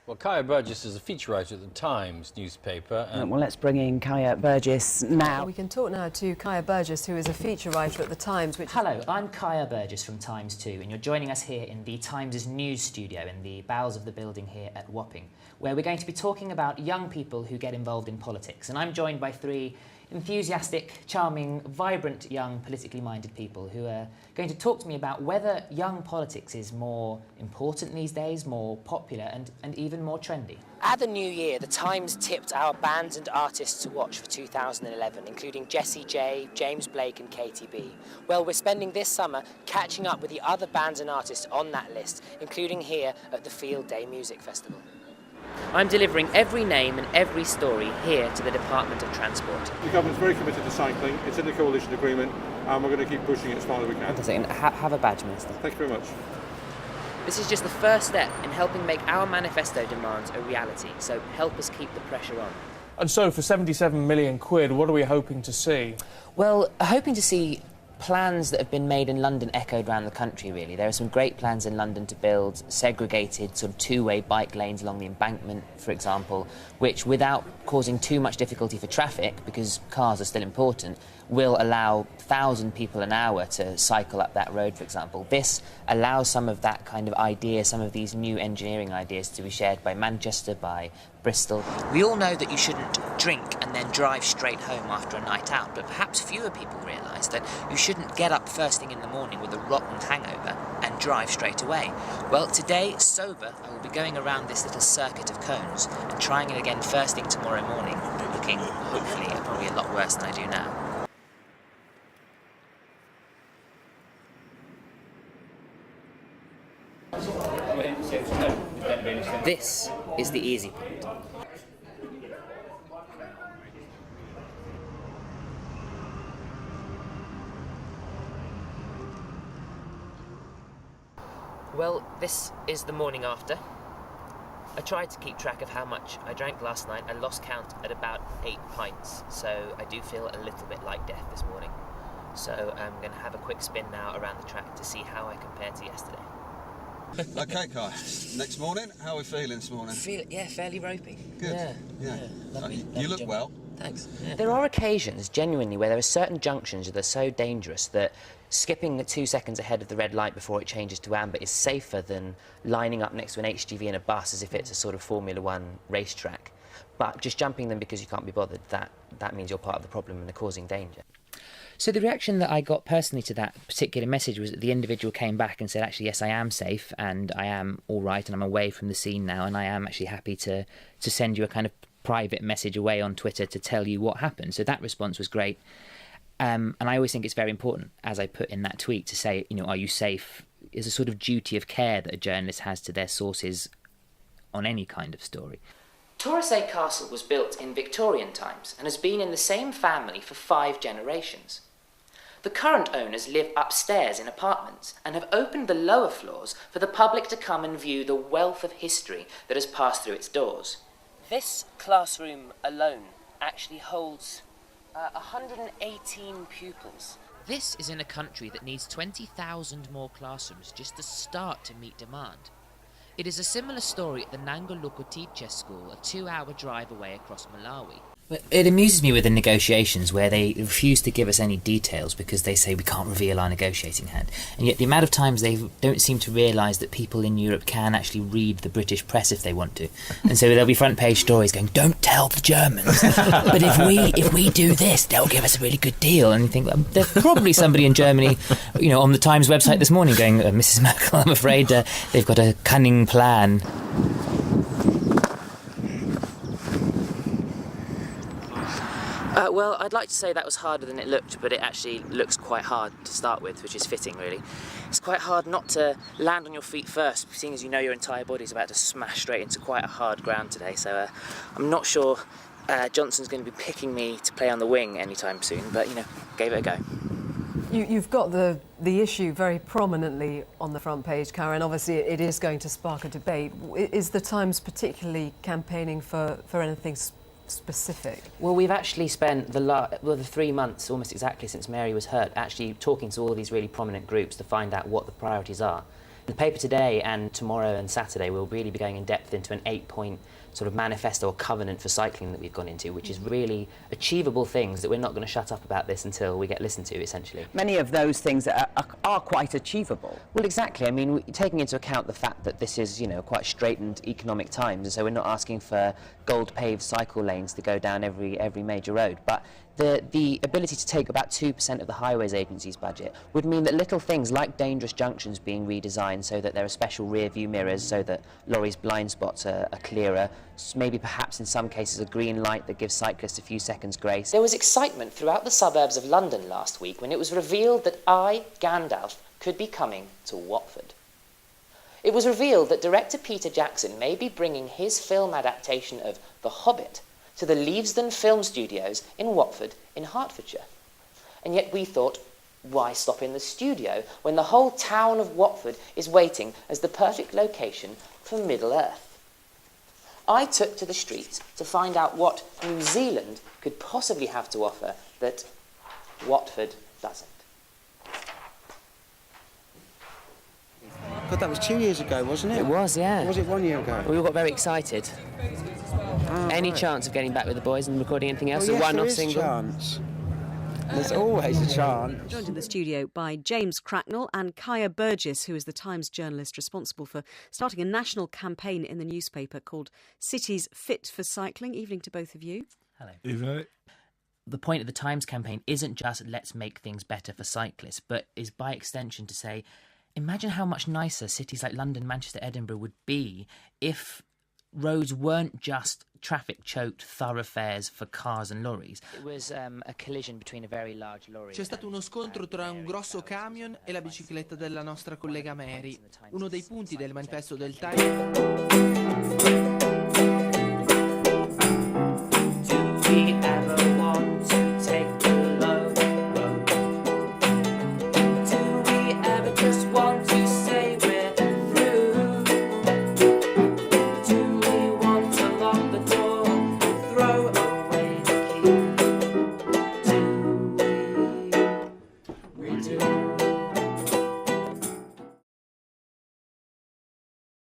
Well, Kaya Burgess is a feature writer at the Times newspaper. Well, let's bring in Kaya Burgess now. We can talk now to Kaya Burgess, who is a feature writer at the Times. Hello, I'm Kaya Burgess from Times 2, and you're joining us here in the Times' news studio in the bowels of the building here at Wapping, where we're going to be talking about young people who get involved in politics. And I'm joined by three enthusiastic, charming, vibrant, young, politically minded people who are going to talk to me about whether young politics is more important these days, more popular and even more trendy. At the new year, the Times tipped our bands and artists to watch for 2011, including Jessie J, James Blake and Katie B. Well, we're spending this summer catching up with the other bands and artists on that list, including here at the Field Day Music Festival. I'm delivering every name and every story here to the Department of Transport. The government's very committed to cycling. It's in the coalition agreement, and we're going to keep pushing it as far as we can. Fantastic. And have a badge, Minister. Thank you very much. This is just the first step in helping make our manifesto demands a reality, so help us keep the pressure on. And so, for 77 million quid, what are we hoping to see? Well, hoping to see plans that have been made in London echoed around the country, really. There are some great plans in London to build segregated sort of two-way bike lanes along the embankment, for example, which, without causing too much difficulty for traffic, because cars are still important, will allow 1,000 people an hour to cycle up that road, for example. This allows some of that kind of idea, some of these new engineering ideas to be shared by Manchester, by Bristol. We all know that you shouldn't drink and then drive straight home after a night out, but perhaps fewer people realise that you shouldn't get up first thing in the morning with a rotten hangover and drive straight away. Well, today, sober, I will be going around this little circuit of cones and trying it again first thing tomorrow morning, looking, hopefully, probably a lot worse than I do now. This is the easy point. Well, this is the morning after. I tried to keep track of how much I drank last night. I lost count at about 8 pints, so I do feel a little bit like death this morning. So I'm going to have a quick spin now around the track to see how I compare to yesterday. Okay, Kai. Next morning, how are we feeling this morning? Fairly ropey. Good. Yeah. Lovely, You look job. well. Thanks. Yeah. There are occasions, genuinely, where there are certain junctions that are so dangerous that skipping 2 seconds ahead of the red light before it changes to amber is safer than lining up next to an HGV in a bus as if it's a sort of Formula One racetrack. But just jumping them because you can't be bothered, that means you're part of the problem and are causing danger. So the reaction that I got personally to that particular message was that the individual came back and said, actually, yes, I am safe and I am all right and I'm away from the scene now and I am actually happy to send you a kind of private message away on Twitter to tell you what happened. So that response was great. And I always think it's very important, as I put in that tweet, to say, are you safe? Is a sort of duty of care that a journalist has to their sources on any kind of story. Torresay Castle was built in Victorian times and has been in the same family for 5 generations. The current owners live upstairs in apartments and have opened the lower floors for the public to come and view the wealth of history that has passed through its doors. This classroom alone actually holds 118 pupils. This is in a country that needs 20,000 more classrooms just to start to meet demand. It is a similar story at the Nangoluko Teacher School, a 2-hour drive away across Malawi. But it amuses me with the negotiations where they refuse to give us any details because they say we can't reveal our negotiating hand. And yet the amount of times they don't seem to realise that people in Europe can actually read the British press if they want to. And so there'll be front page stories going, don't tell the Germans, but if we do this, they'll give us a really good deal. And you think, well, there's probably somebody in Germany, on the Times website this morning going, Mrs. Merkel, I'm afraid they've got a cunning plan. Well, I'd like to say that was harder than it looked, but it actually looks quite hard to start with, which is fitting, really. It's quite hard not to land on your feet first, seeing as your entire body's about to smash straight into quite a hard ground today, so I'm not sure Johnson's going to be picking me to play on the wing anytime soon, but, gave it a go. You've got the issue very prominently on the front page, Karen. Obviously, it is going to spark a debate. Is the Times particularly campaigning for anything specific? Well, we've actually spent the 3 months, almost exactly since Mary was hurt, actually talking to all these really prominent groups to find out what the priorities are. The paper today and tomorrow and Saturday will really be going in depth into an 8-point sort of manifesto or covenant for cycling that we've gone into, which is really achievable things that we're not going to shut up about this until we get listened to, essentially. Many of those things are quite achievable. Well, exactly. I mean, taking into account the fact that this is, you know, quite straitened economic times, and so we're not asking for gold-paved cycle lanes to go down every major road, but the ability to take about 2% of the Highways Agency's budget would mean that little things like dangerous junctions being redesigned so that there are special rear-view mirrors so that lorries' blind spots are clearer, maybe perhaps in some cases a green light that gives cyclists a few seconds grace. There was excitement throughout the suburbs of London last week when it was revealed that I, Gandalf, could be coming to Watford. It was revealed that director Peter Jackson may be bringing his film adaptation of The Hobbit to the Leavesden Film Studios in Watford in Hertfordshire. And yet we thought, why stop in the studio when the whole town of Watford is waiting as the perfect location for Middle-earth? I took to the streets to find out what New Zealand could possibly have to offer that Watford doesn't. God, that was 2 years ago, wasn't it? It was, yeah. Or was it 1 year ago? We all got very excited. Any right. chance of getting back with the boys and recording anything else? Oh, yes, a one-off there is single? a chance. There's always a chance. Joined in the studio by James Cracknell and a.k.a. Burgess, who is the Times journalist responsible for starting a national campaign in the newspaper called Cities Fit for Cycling. Evening to both of you. Hello. Evening. The point of the Times campaign isn't just let's make things better for cyclists, but is by extension to say, imagine how much nicer cities like London, Manchester, Edinburgh would be if roads weren't just traffic-choked thoroughfares for cars and lorries. It was a collision between a very large lorry. C'è stato uno scontro tra un grosso camion e la bicicletta della nostra collega Mary, uno dei punti del manifesto del Times.